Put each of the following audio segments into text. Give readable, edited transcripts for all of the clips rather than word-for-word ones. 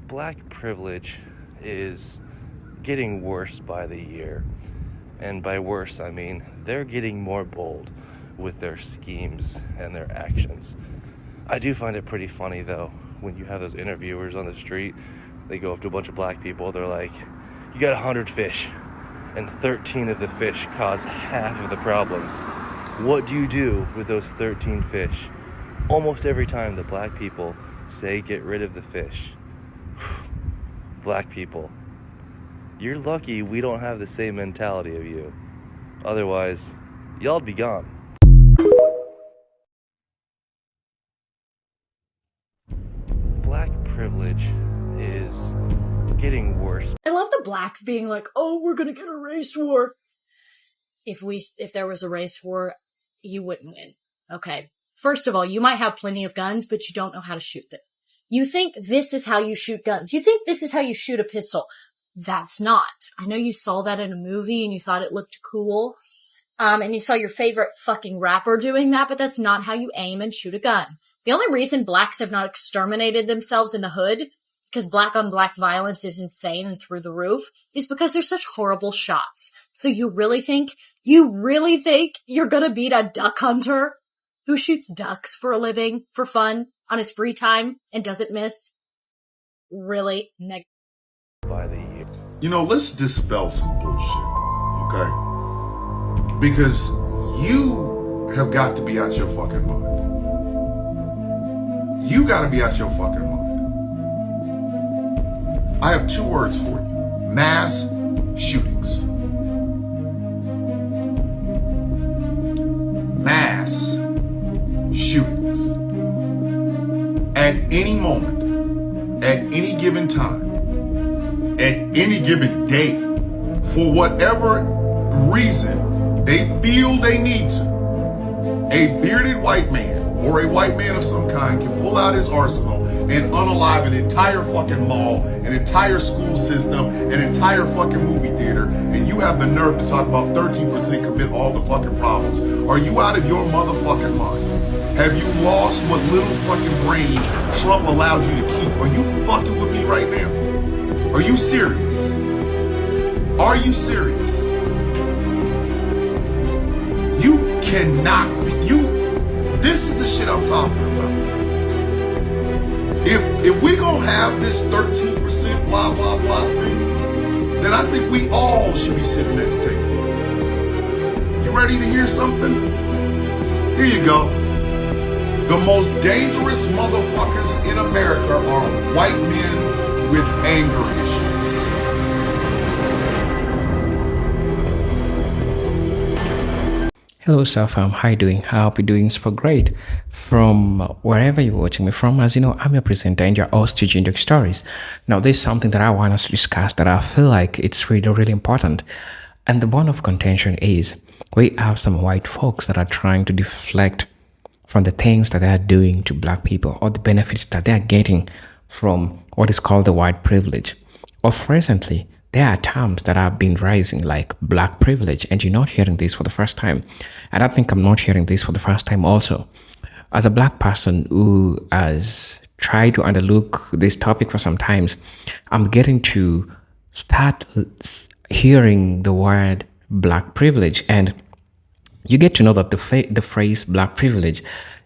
Black privilege is getting worse by the year. And by worse, I mean they're getting more bold with their schemes and their actions. I do find it pretty funny, though, when you have those interviewers on the street. They go up to a bunch of black people. They're like, you got 100 fish, and 13 of the fish cause half of the problems. What do you do with those 13 fish? Almost every time the black people say get rid of the fish. Black people, you're lucky we don't have the same mentality of you. Otherwise, y'all'd be gone. Black privilege is getting worse. I love the blacks being like, oh, we're gonna get a race war. If there was a race war, you wouldn't win. Okay. First of all, you might have plenty of guns, but you don't know how to shoot them. You think this is how you shoot guns. You think this is how you shoot a pistol. That's not. I know you saw that in a movie and you thought it looked cool. And you saw your favorite fucking rapper doing that, but that's not how you aim and shoot a gun. The only reason blacks have not exterminated themselves in the hood, because black on black violence is insane and through the roof, is because they're such horrible shots. So you really think you're gonna beat a duck hunter who shoots ducks for a living, for fun, on his free time, and doesn't miss? Really? By the year. You know, let's dispel some bullshit, okay? Because you have got to be out your fucking mind. You gotta be out your fucking mind. I have two words for you. Mass shootings. Mass shootings. At any moment, at any given time, at any given day, for whatever reason they feel they need to, a bearded white man or a white man of some kind can pull out his arsenal and unalive an entire fucking mall, an entire school system, an entire fucking movie theater, and you have the nerve to talk about 13% commit all the fucking problems. Are you out of your motherfucking mind? Have you lost what little fucking brain Trump allowed you to keep? Are you fucking with me right now? Are you serious? Are you serious? You cannot be, this is the shit I'm talking about. If we gonna have this 13% blah blah blah thing, then I think we all should be sitting at the table. You ready to hear something? Here you go. The most dangerous motherfuckers in America are white men with anger issues. Hello, Self-Harm. How are you doing? I hope you're doing super great. From wherever you're watching me from, as you know, I'm your presenter and your host to Jindoc Stories. Now, there's something that I want us to discuss that I feel like it's really, really important. And the bone of contention is we have some white folks that are trying to deflect from the things that they are doing to black people or the benefits that they are getting from what is called the white privilege. Of recently, there are terms that have been rising like black privilege, and you're not hearing this for the first time. And I think I'm not hearing this for the first time also. As a black person who has tried to underlook this topic for some times, I'm getting to start hearing the word black privilege, and you get to know that the phrase black privilege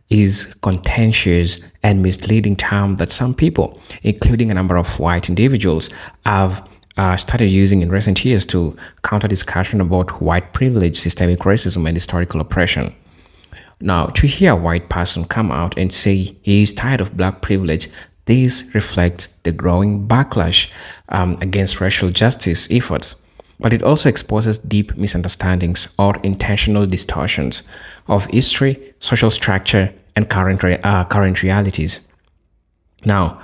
is contentious and misleading term that some people, including a number of white individuals, have started using in recent years to counter discussion about white privilege, systemic racism, and historical oppression. Now, to hear a white person come out and say he is tired of black privilege, this reflects the growing backlash against racial justice efforts, but it also exposes deep misunderstandings or intentional distortions of history, social structure, and current realities. Now,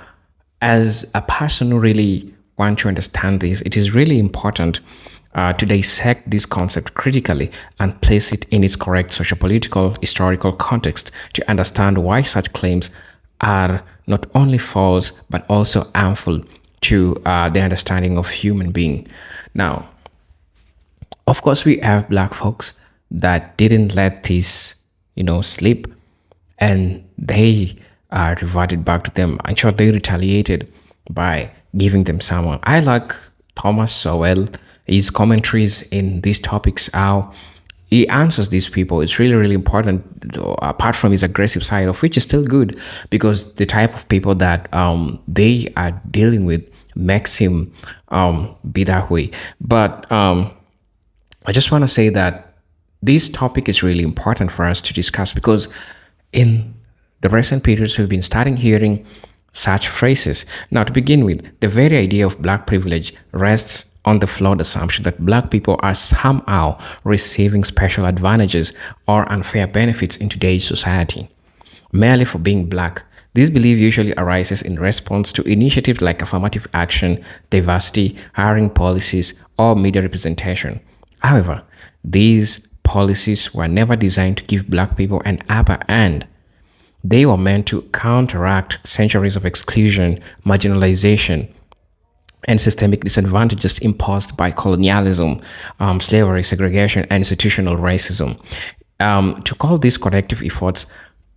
as a person who really want to understand this, it is really important to dissect this concept critically and place it in its correct sociopolitical, historical context to understand why such claims are not only false, but also harmful to the understanding of human being. Now, of course, we have black folks that didn't let this, slip, and they reverted back to them. I'm sure they retaliated by giving them someone. I like Thomas Sowell, his commentaries in these topics, how he answers these people. It's really, really important, apart from his aggressive side, of which is still good, because the type of people that they are dealing with makes him be that way. But I just want to say that this topic is really important for us to discuss, because in the recent periods we've been starting hearing such phrases. Now, to begin with, the very idea of black privilege rests on the flawed assumption that black people are somehow receiving special advantages or unfair benefits in today's society merely for being black. This belief usually arises in response to initiatives like affirmative action, diversity, hiring policies, or media representation. However, these policies were never designed to give black people an upper hand. They were meant to counteract centuries of exclusion, marginalization, and systemic disadvantages imposed by colonialism, slavery, segregation, and institutional racism. To call these corrective efforts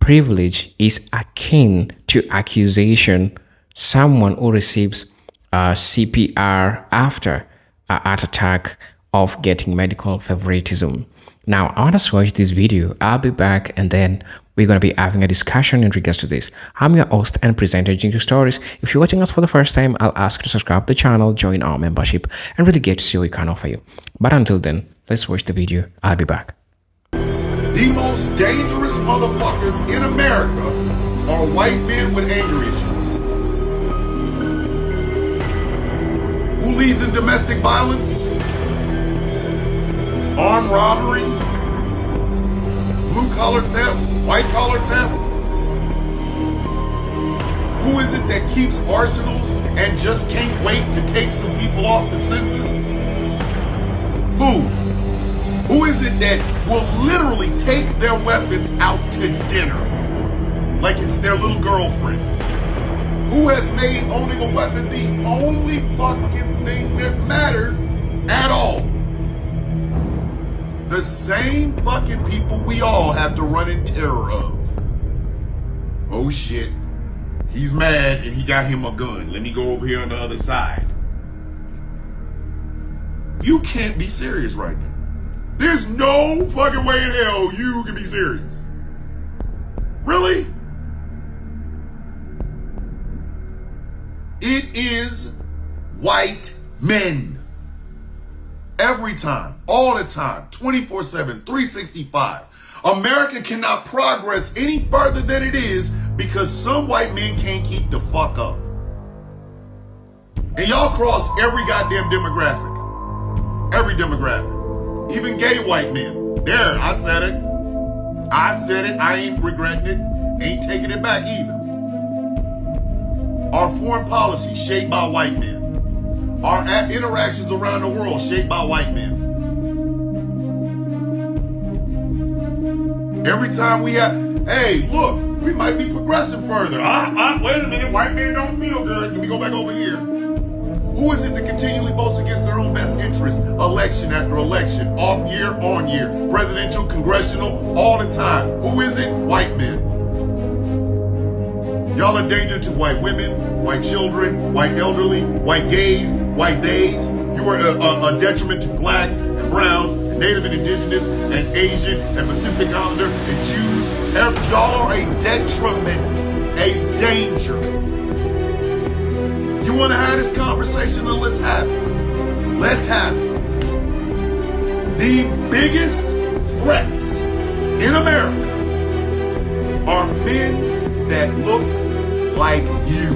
privilege is akin to accusation someone who receives CPR after a heart attack of getting medical favoritism. Now, I want us to watch this video. I'll be back, and then we're going to be having a discussion in regards to this. I'm your host and presenter, Ginger Stories. If you're watching us for the first time, I'll ask you to subscribe to the channel, join our membership, and really get to see what we can offer you. But until then, let's watch the video. I'll be back. The most dangerous motherfuckers in America are white men with anger issues. Who leads in domestic violence? Armed robbery, blue-collar theft, white-collar theft. Who is it that keeps arsenals and just can't wait to take some people off the census? Who? Who is it that will literally take their weapons out to dinner like it's their little girlfriend? Who has made owning a weapon the only fucking thing that matters at all? The same fucking people we all have to run in terror of. Oh shit, he's mad and he got him a gun. Let me go over here on the other side. You can't be serious right now. There's no fucking way in hell you can be serious. Really? It is white men. Every time, all the time, 24/7, 365. America cannot progress any further than it is because some white men can't keep the fuck up. And y'all cross every goddamn demographic. Every demographic. Even gay white men. There, I said it. I said it. I ain't regretting it. Ain't taking it back either. Our foreign policy shaped by white men. Our interactions around the world shaped by white men. Every time we have, hey, look, we might be progressing further. Wait a minute, white men don't feel good. Let me go back over here. Who is it that continually votes against their own best interests, election after election, off year on year, presidential, congressional, all the time? Who is it? White men. Y'all are danger to white women, white children, white elderly, white gays, white days. You are a detriment to blacks and browns, and Native and Indigenous and Asian and Pacific Islander and Jews. Y'all are a detriment, a danger. You want to have this conversation? Then let's have it. Let's have it. The biggest threats in America are men that look like you.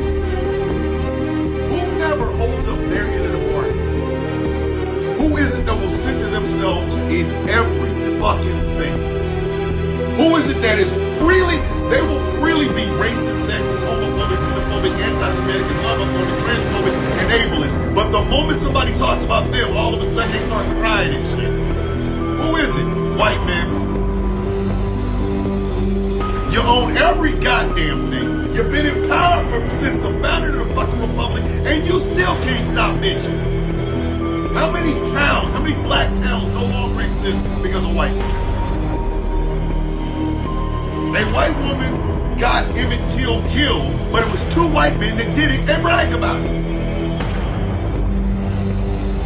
Who never holds up their end of the bargain? Who is it that will center themselves in every fucking thing? Who is it that is they will freely be racist, sexist, homophobic, xenophobic, anti-Semitic, Islamophobic, transphobic, and ableist. But the moment somebody talks about them, all of a sudden they start crying and shit. Who is it? White men. You own every goddamn thing. You've been in power since the founding of the fucking republic, and you still can't stop bitching. How many towns, how many black towns no longer exist because of white men? A white woman got Emmett Till killed, but it was 2 white men that did it and bragged about it.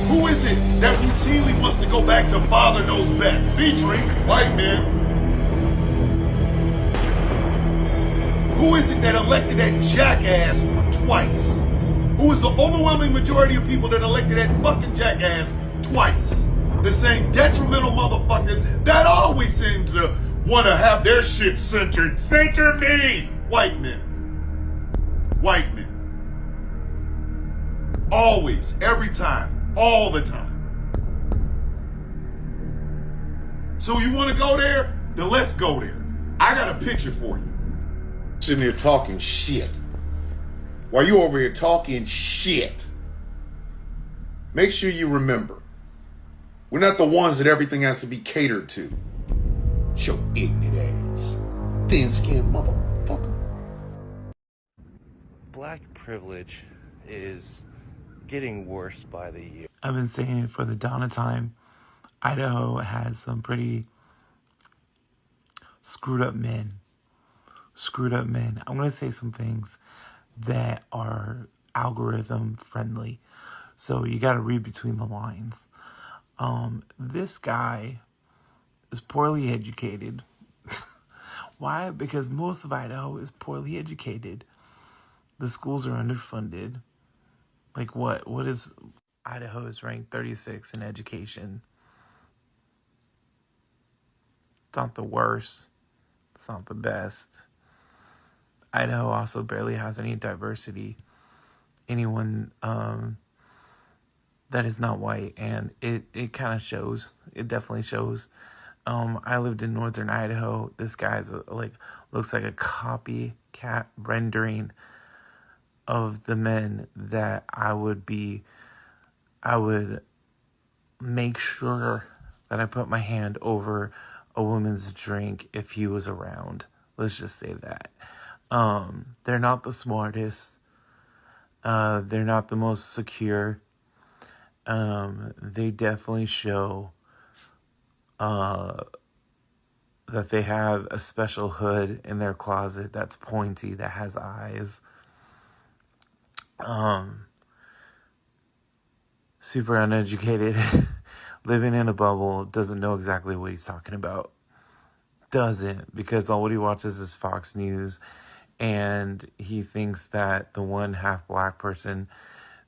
Who is it that routinely wants to go back to Father Knows Best, featuring white men? Who is it that elected that jackass twice? Who is the overwhelming majority of people that elected that fucking jackass twice? The same detrimental motherfuckers that always seem to want to have their shit centered. Center me! White men. White men. Always, every time, all the time. So you want to go there? Then let's go there. I got a picture for you. Sitting there talking shit. While you over here talking shit, make sure you remember, we're not the ones that everything has to be catered to. Show ignorant ass. Thin-skinned motherfucker. Black privilege is getting worse by the year. I've been saying it for the dawn of time. Idaho has some pretty screwed up men. I'm going to say some things that are algorithm friendly. So you got to read between the lines. This guy is poorly educated. Why? Because most of Idaho is poorly educated. The schools are underfunded. Like what? What is... Idaho is ranked 36 in education. It's not the worst. It's not the best. Idaho also barely has any diversity. Anyone that is not white, and it kind of shows. It definitely shows. I lived in northern Idaho. This guy's looks like a copycat rendering of the men that I would make sure that I put my hand over a woman's drink if he was around. Let's just say that. They're not the smartest. They're not the most secure. They definitely show that they have a special hood in their closet that's pointy, that has eyes. Super uneducated, living in a bubble, doesn't know exactly what he's talking about. Doesn't, because all what he watches is Fox News, and he thinks that the one half black person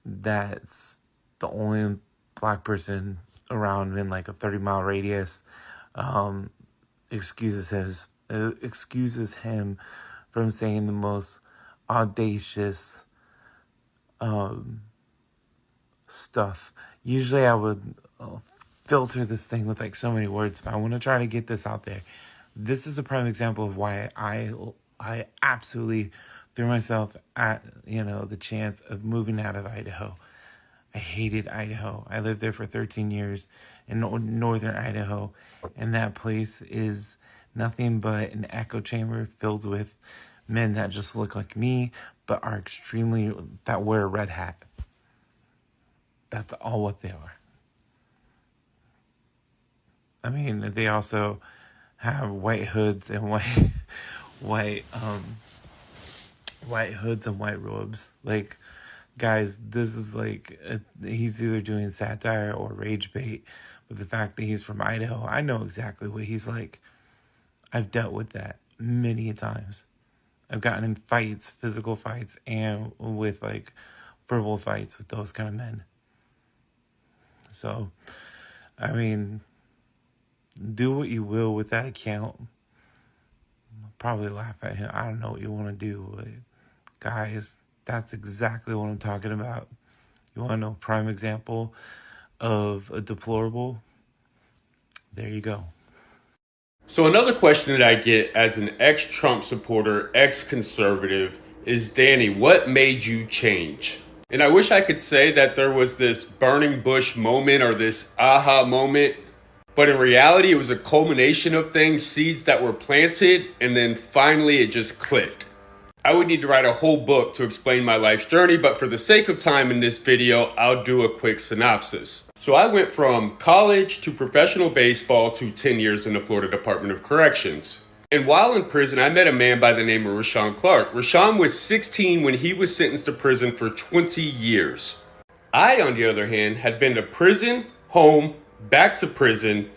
that's the only black person around in like a 30-mile radius excuses him from saying the most audacious stuff. Usually I would filter this thing with like so many words, but I want to try to get this out there. This is a prime example of why I absolutely threw myself at, the chance of moving out of Idaho. I hated Idaho. I lived there for 13 years in northern Idaho, and that place is nothing but an echo chamber filled with men that just look like me, but are that wear a red hat. That's all what they are. I mean, they also have white hoods and white hoods and white robes. Like, guys, this is like, he's either doing satire or rage bait. But the fact that he's from Idaho, I know exactly what he's like. I've dealt with that many times. I've gotten in fights, physical fights, and with like verbal fights with those kind of men. So, I mean, do what you will with that account. I'll probably laugh at him. I don't know what you want to do, but guys, that's exactly what I'm talking about. You want to know a prime example of a deplorable? There you go. So another question that I get as an ex-Trump supporter, ex-conservative, is, Danny, what made you change? And I wish I could say that there was this burning bush moment or this aha moment, but in reality, it was a culmination of things, seeds that were planted, and then finally it just clicked. I would need to write a whole book to explain my life's journey, but for the sake of time in this video, I'll do a quick synopsis. So I went from college to professional baseball to 10 years in the Florida Department of Corrections. And while in prison, I met a man by the name of Rashawn Clark. Rashawn was 16 when he was sentenced to prison for 20 years. I, on the other hand, had been to prison, home, back to prison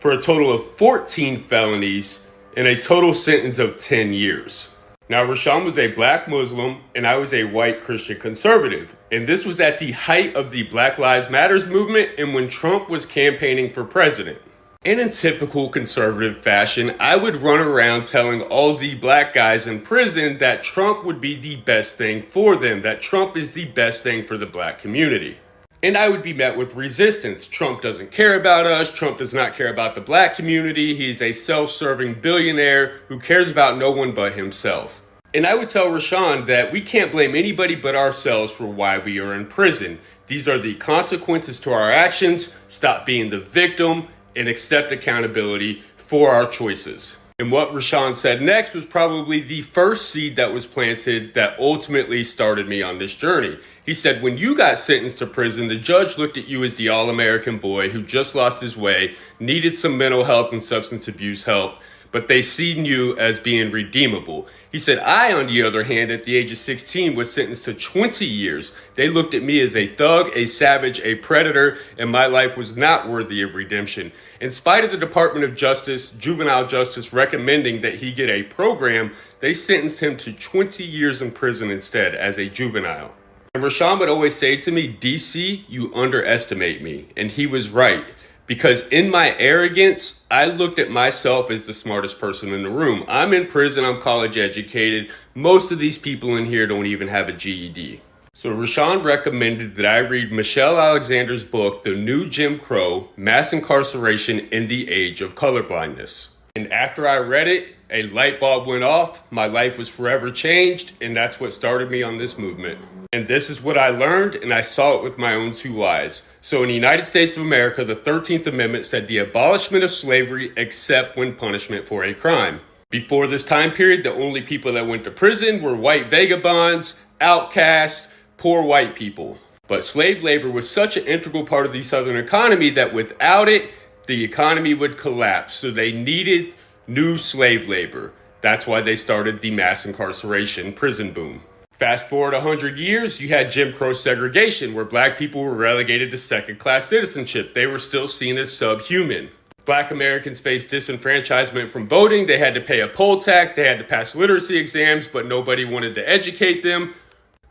for a total of 14 felonies and a total sentence of 10 years. Now, Rashawn was a black Muslim and I was a white Christian conservative. And this was at the height of the Black Lives Matters movement and when Trump was campaigning for president. And in typical conservative fashion, I would run around telling all the black guys in prison that Trump would be the best thing for them, that Trump is the best thing for the black community. And I would be met with resistance. Trump doesn't care about us. Trump does not care about the black community. He's a self-serving billionaire who cares about no one but himself. And I would tell Rashawn that we can't blame anybody but ourselves for why we are in prison. These are the consequences to our actions. Stop being the victim and accept accountability for our choices. And what Rashawn said next was probably the first seed that was planted that ultimately started me on this journey. He said, when you got sentenced to prison, the judge looked at you as the all-American boy who just lost his way, needed some mental health and substance abuse help, but they seen you as being redeemable. He said, I, on the other hand, at the age of 16, was sentenced to 20 years. They looked at me as a thug, a savage, a predator, and my life was not worthy of redemption. In spite of the Department of Justice, juvenile justice, recommending that he get a program, they sentenced him to 20 years in prison instead as a juvenile. And Rashawn would always say to me, DC, you underestimate me. And he was right. Because in my arrogance, I looked at myself as the smartest person in the room. I'm in prison, I'm college educated. Most of these people in here don't even have a GED. So Rashawn recommended that I read Michelle Alexander's book, The New Jim Crow, Mass Incarceration in the Age of Colorblindness. And after I read it, a light bulb went off, my life was forever changed, and that's what started me on this movement. And this is what I learned, and I saw it with my own two eyes. So in the United States of America, the 13th Amendment said the abolishment of slavery except when punishment for a crime. Before this time period, the only people that went to prison were white vagabonds, outcasts, poor white people. But slave labor was such an integral part of the Southern economy that without it, the economy would collapse. So they needed new slave labor. That's why they started the mass incarceration prison boom. Fast forward 100 years, you had Jim Crow segregation, where black people were relegated to second-class citizenship. They were still seen as subhuman. Black Americans faced disenfranchisement from voting. They had to pay a poll tax. They had to pass literacy exams, but nobody wanted to educate them.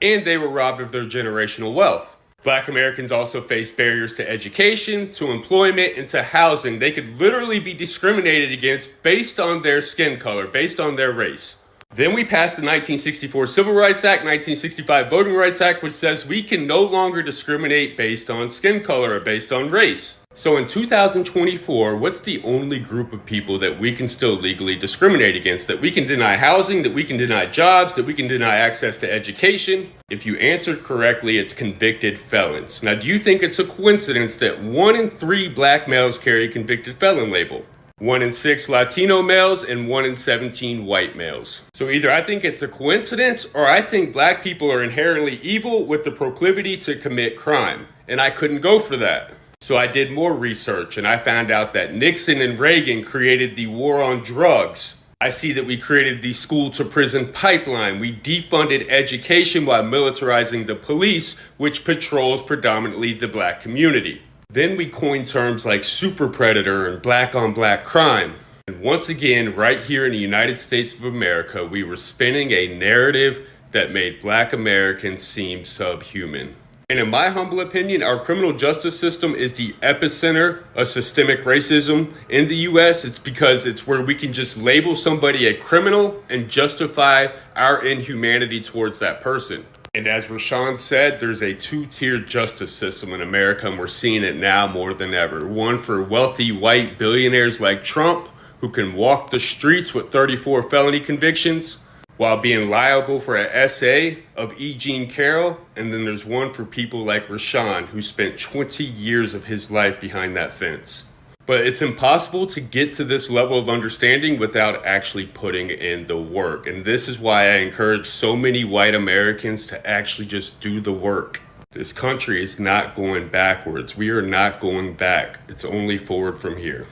And they were robbed of their generational wealth. Black Americans also faced barriers to education, to employment, and to housing. They could literally be discriminated against based on their skin color, based on their race. Then we passed the 1964 Civil Rights Act, 1965 Voting Rights Act, which says we can no longer discriminate based on skin color or based on race. So in 2024, what's the only group of people that we can still legally discriminate against? That we can deny housing, that we can deny jobs, that we can deny access to education? If you answered correctly, it's convicted felons. Now, do you think it's a coincidence that 1 in 3 black males carry a convicted felon label? 1 in 6 Latino males and 1 in 17 white males. So either I think it's a coincidence or I think black people are inherently evil with the proclivity to commit crime. And I couldn't go for that. So I did more research and I found out that Nixon and Reagan created the war on drugs. I see that we created the school to prison pipeline. We defunded education while militarizing the police, which patrols predominantly the black community. Then we coined terms like super predator and black on black crime. And once again, right here in the United States of America, we were spinning a narrative that made black Americans seem subhuman. And in my humble opinion, our criminal justice system is the epicenter of systemic racism in the US. It's because it's where we can just label somebody a criminal and justify our inhumanity towards that person. And as Rashawn said, there's a two-tiered justice system in America, and we're seeing it now more than ever. One for wealthy white billionaires like Trump, who can walk the streets with 34 felony convictions while being liable for an essay of E. Jean Carroll. And then there's one for people like Rashawn, who spent 20 years of his life behind that fence. But it's impossible to get to this level of understanding without actually putting in the work. And this is why I encourage so many white Americans to actually just do the work. This country is not going backwards. We are not going back. It's only forward from here.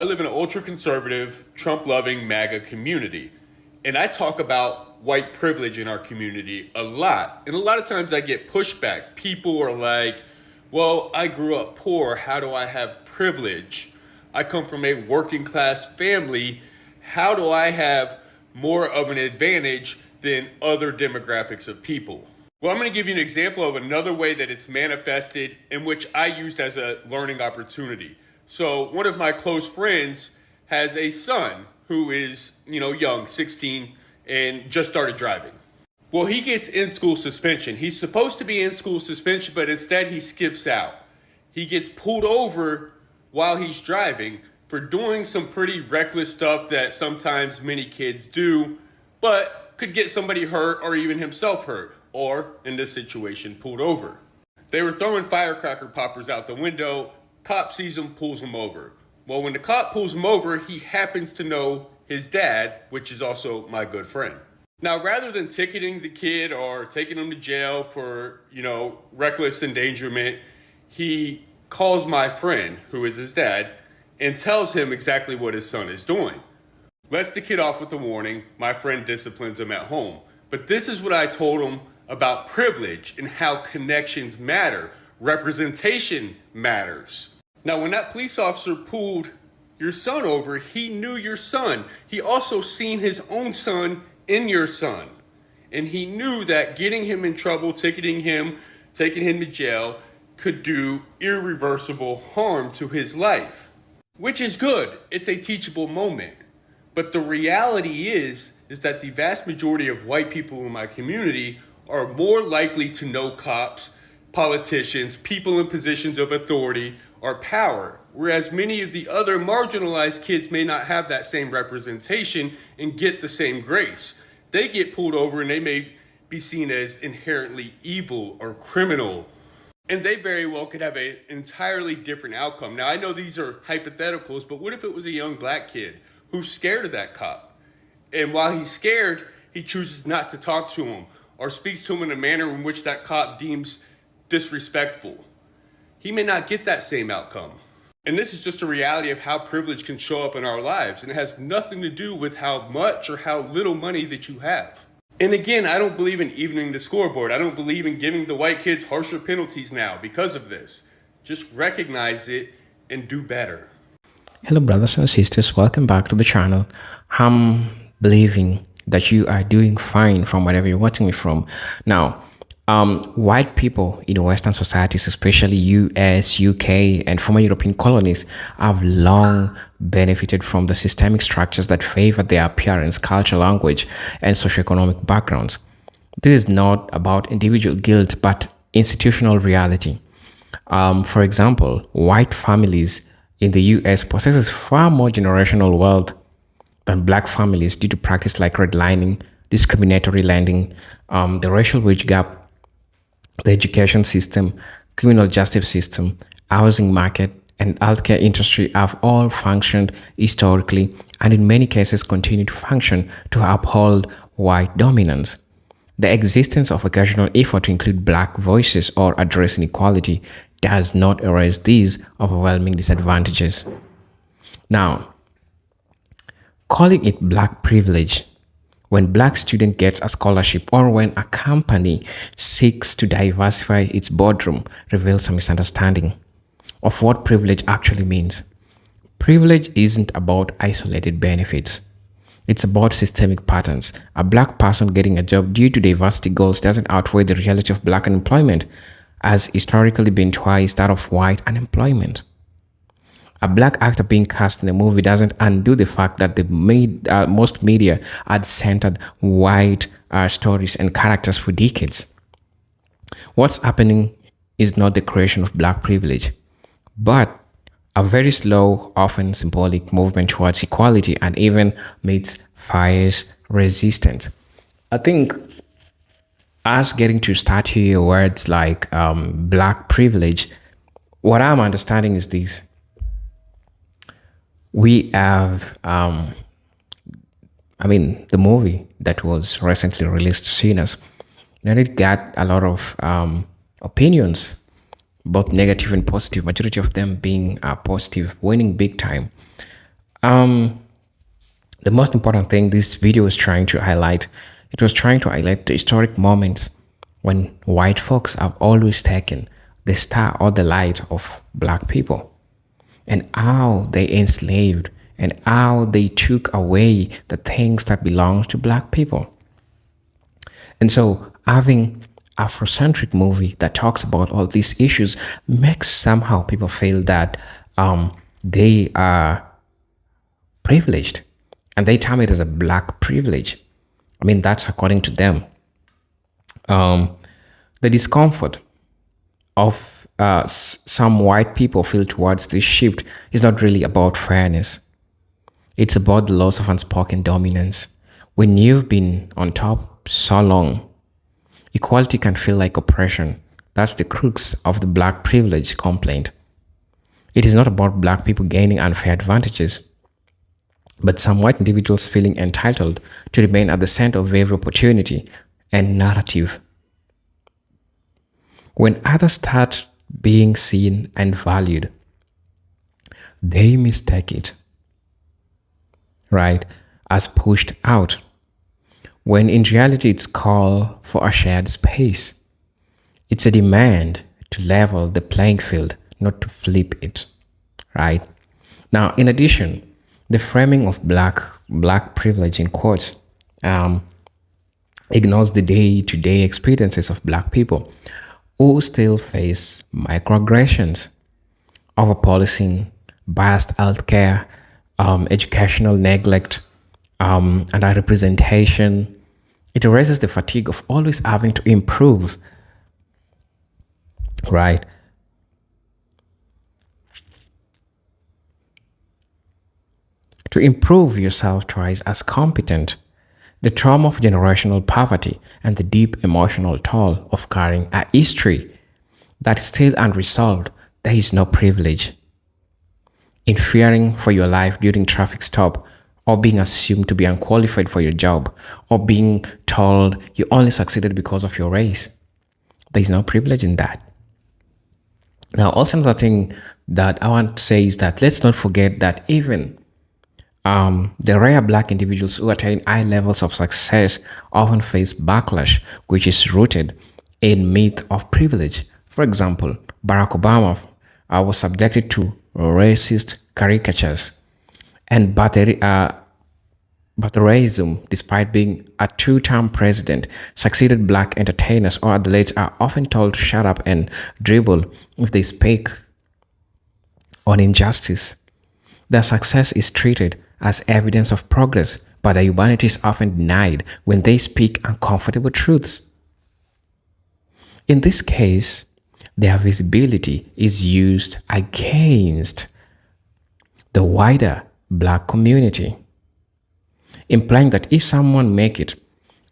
I live in an ultra conservative, Trump loving MAGA community. And I talk about white privilege in our community a lot. And a lot of times I get pushback. People are like, well, I grew up poor. How do I have privilege? I come from a working class family. How do I have more of an advantage than other demographics of people? Well, I'm going to give you an example of another way that it's manifested in which I used as a learning opportunity. So one of my close friends has a son who is, young, 16, and just started driving. Well, he gets in-school suspension. He's supposed to be in school suspension, but instead he skips out. He gets pulled over while he's driving for doing some pretty reckless stuff that sometimes many kids do, but could get somebody hurt or even himself hurt, or in this situation, pulled over. They were throwing firecracker poppers out the window. Cop sees him, pulls him over. Well, when the cop pulls him over, he happens to know his dad, which is also my good friend. Now, rather than ticketing the kid or taking him to jail for, reckless endangerment, he calls my friend, who is his dad, and tells him exactly what his son is doing. Lets the kid off with a warning. My friend disciplines him at home. But this is what I told him about privilege and how connections matter. Representation matters. Now, when that police officer pulled your son over, he knew your son. He also seen his own son in your son. And he knew that getting him in trouble, ticketing him, taking him to jail could do irreversible harm to his life, which is good. It's a teachable moment. But the reality is that the vast majority of white people in my community are more likely to know cops, politicians, people in positions of authority or power, whereas many of the other marginalized kids may not have that same representation and get the same grace. They get pulled over and they may be seen as inherently evil or criminal, and they very well could have an entirely different outcome. Now, I know these are hypotheticals, but what if it was a young black kid who's scared of that cop? And while he's scared, he chooses not to talk to him or speaks to him in a manner in which that cop deems disrespectful. He may not get that same outcome. And this is just a reality of how privilege can show up in our lives. And it has nothing to do with how much or how little money that you have. And again, I don't believe in evening the scoreboard. I don't believe in giving the white kids harsher penalties now because of this. Just recognize it and do better. Hello, brothers and sisters. Welcome back to the channel. I'm believing that you are doing fine from wherever you're watching me from. Now, white people in Western societies, especially US, UK, and former European colonies, have long benefited from the systemic structures that favor their appearance, culture, language, and socioeconomic backgrounds. This is not about individual guilt, but institutional reality. For example, white families in the US possesses far more generational wealth than black families due to practice like redlining, discriminatory lending, the racial wage gap, the education system, criminal justice system, housing market, and healthcare industry have all functioned historically and in many cases continue to function to uphold white dominance. The existence of occasional effort to include black voices or address inequality does not erase these overwhelming disadvantages. Now, calling it black privilege when black student gets a scholarship or when a company seeks to diversify its boardroom reveals a misunderstanding of what privilege actually means. Privilege isn't about isolated benefits. It's about systemic patterns. A black person getting a job due to diversity goals doesn't outweigh the reality of black unemployment, as historically been twice that of white unemployment. A black actor being cast in a movie doesn't undo the fact that most media had centered white stories and characters for decades. What's happening is not the creation of black privilege, but a very slow, often symbolic movement towards equality and even meets fierce resistance. I think us getting to start here words like black privilege, what I'm understanding is this. We have, the movie that was recently released, Sinners, it got a lot of opinions, both negative and positive, majority of them being positive, winning big time. Um, the most important thing this video was trying to highlight, it was trying to highlight the historic moments when white folks have always taken the star or the light of black people, and how they enslaved and how they took away the things that belonged to black people. And so having Afrocentric movie that talks about all these issues makes somehow people feel that they are privileged, and they term it as a black privilege. I mean, that's according to them. The discomfort of some white people feel towards this shift is not really about fairness. It's about the loss of unspoken dominance. When you've been on top so long, equality can feel like oppression. That's the crux of the black privilege complaint. It is not about black people gaining unfair advantages, but some white individuals feeling entitled to remain at the center of every opportunity and narrative. When others start being seen and valued, they mistake it, right, as pushed out, when in reality it's call for a shared space. It's a demand to level the playing field, not to flip it, right? Now, in addition, the framing of black privilege in quotes ignores the day-to-day experiences of black people who still face microaggressions, overpolicing, biased healthcare, educational neglect, and underrepresentation. It raises the fatigue of always having to improve, right? To improve yourself twice as competent. The trauma of generational poverty and the deep emotional toll of carrying a history that is still unresolved, there is no privilege. In fearing for your life during traffic stop, or being assumed to be unqualified for your job, or being told you only succeeded because of your race, there is no privilege in that. Now, also another thing that I want to say is that let's not forget that even the rare black individuals who attain high levels of success often face backlash, which is rooted in myth of privilege. For example, Barack Obama was subjected to racist caricatures and Batterism, despite being a two-term president. Succeeded black entertainers or athletes are often told to shut up and dribble if they speak on injustice. Their success is treated as evidence of progress, but their humanity is often denied when they speak uncomfortable truths. In this case, their visibility is used against the wider black community, implying that if someone make it,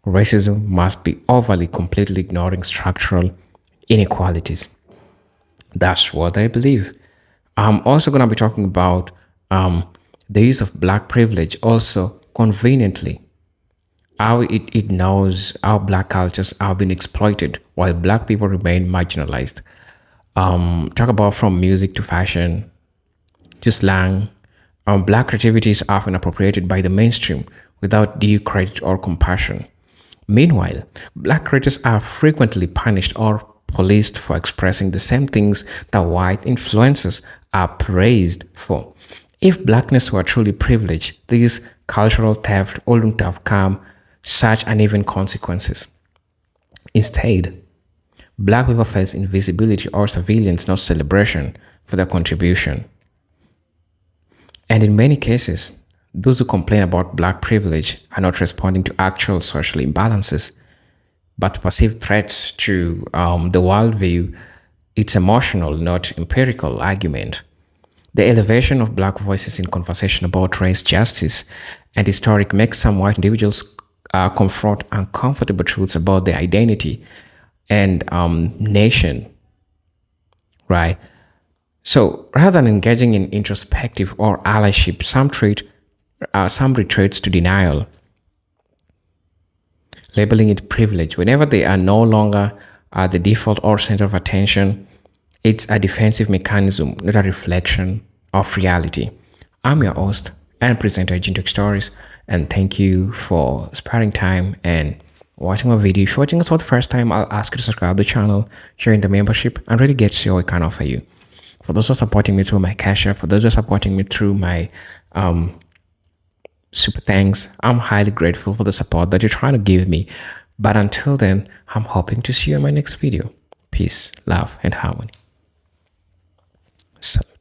racism must be overly completely ignoring structural inequalities. That's what I believe. I'm also going to be talking about the use of black privilege also conveniently, how it ignores how black cultures have been exploited while black people remain marginalized. Talk about from music to fashion to slang. Black creativity is often appropriated by the mainstream without due credit or compassion. Meanwhile, black creators are frequently punished or policed for expressing the same things that white influencers are praised for. If blackness were truly privileged, this cultural theft wouldn't have come such uneven consequences. Instead, black people face invisibility or surveillance, not celebration for their contribution. And in many cases, those who complain about black privilege are not responding to actual social imbalances, but perceived threats to the worldview. It's emotional, not empirical argument. The elevation of black voices in conversation about race justice and historic makes some white individuals confront uncomfortable truths about their identity and nation, right? So rather than engaging in introspective or allyship, some retreats to denial, labeling it privilege. Whenever they are no longer the default or center of attention, it's a defensive mechanism, not a reflection of reality. I'm your host, and presenter Agent Stories. And thank you for sparing time and watching my video. If you're watching us for the first time, I'll ask you to subscribe to the channel, join the membership, and really get to see what I can offer you. For those who are supporting me through my Cash App, for those who are supporting me through my super thanks, I'm highly grateful for the support that you're trying to give me. But until then, I'm hoping to see you in my next video. Peace, love, and harmony. Salute.